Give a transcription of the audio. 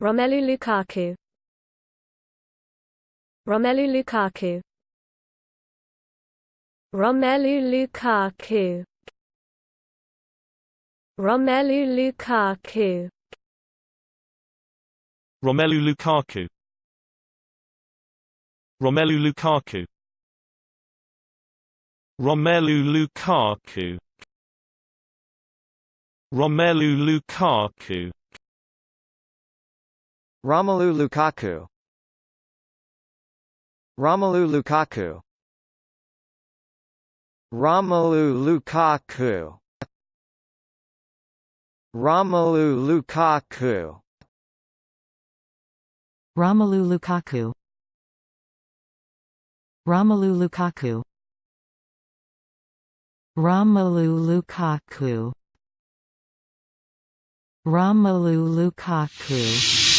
Romelu Lukaku. Romelu Lukaku. Romelu Lukaku. Romelu Lukaku. Romelu Lukaku. Romelu Lukaku. Romelu Lukaku. Romelu Lukaku. Romelu Lukaku. Romelu Lukaku. Romelu Lukaku. Romelu Lukaku. Romelu Lukaku. Romelu Lukaku. Romelu Lukaku. Romelu Lukaku.